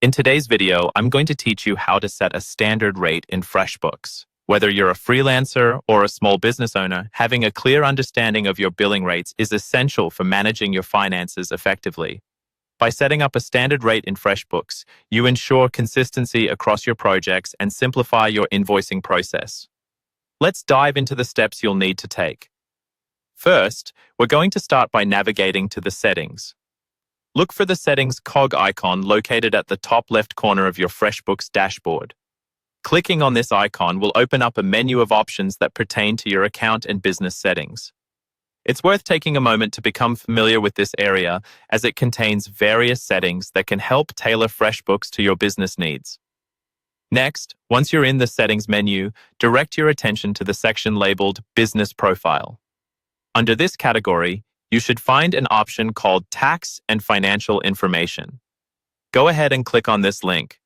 In today's video, I'm going to teach you how to set a standard rate in Freshbooks. Whether you're a freelancer or a small business owner, having a clear understanding of your billing rates is essential for managing your finances effectively. By setting up a standard rate in Freshbooks, you ensure consistency across your projects and simplify your invoicing process. Let's dive into the steps you'll need to take. First, we're going to start by navigating to the settings. Look for the settings cog icon located at the top left corner of your Freshbooks dashboard. Clicking on this icon will open up a menu of options that pertain to your account and business settings. It's worth taking a moment to become familiar with this area as it contains various settings that can help tailor Freshbooks to your business needs. Next, once you're in the settings menu, direct your attention to the section labeled Business Profile. Under this category, you should find an option called Tax and Financial Information. Go ahead and click on this link.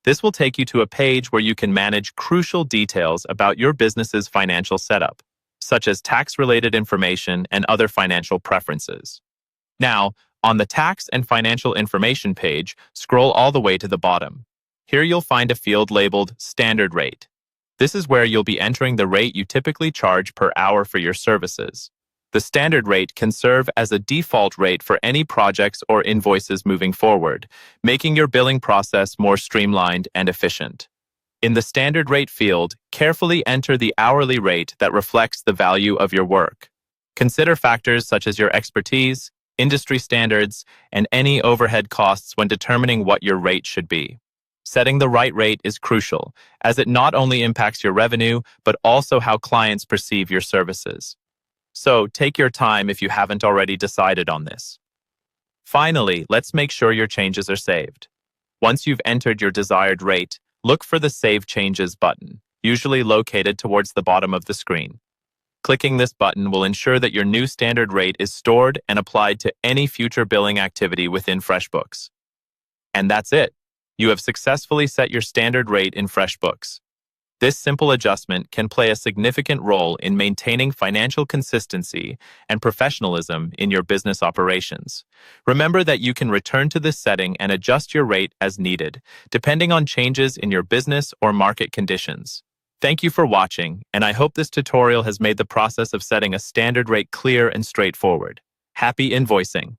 This will take you to a page where you can manage crucial details about your business's financial setup, such as tax-related information and other financial preferences. Now, on the Tax and Financial Information page, scroll all the way to the bottom. Here you'll find a field labeled Standard Rate. This is where you'll be entering the rate you typically charge per hour for your services. The standard rate can serve as a default rate for any projects or invoices moving forward, making your billing process more streamlined and efficient. In the standard rate field, carefully enter the hourly rate that reflects the value of your work. Consider factors such as your expertise, industry standards, and any overhead costs when determining what your rate should be. Setting the right rate is crucial, as it not only impacts your revenue, but also how clients perceive your services. So take your time if you haven't already decided on this. Finally, let's make sure your changes are saved. Once you've entered your desired rate, look for the Save Changes button, usually located towards the bottom of the screen. Clicking this button will ensure that your new standard rate is stored and applied to any future billing activity within Freshbooks. And that's it. You have successfully set your standard rate in Freshbooks. This simple adjustment can play a significant role in maintaining financial consistency and professionalism in your business operations. Remember that you can return to this setting and adjust your rate as needed, depending on changes in your business or market conditions. Thank you for watching, and I hope this tutorial has made the process of setting a standard rate clear and straightforward. Happy invoicing!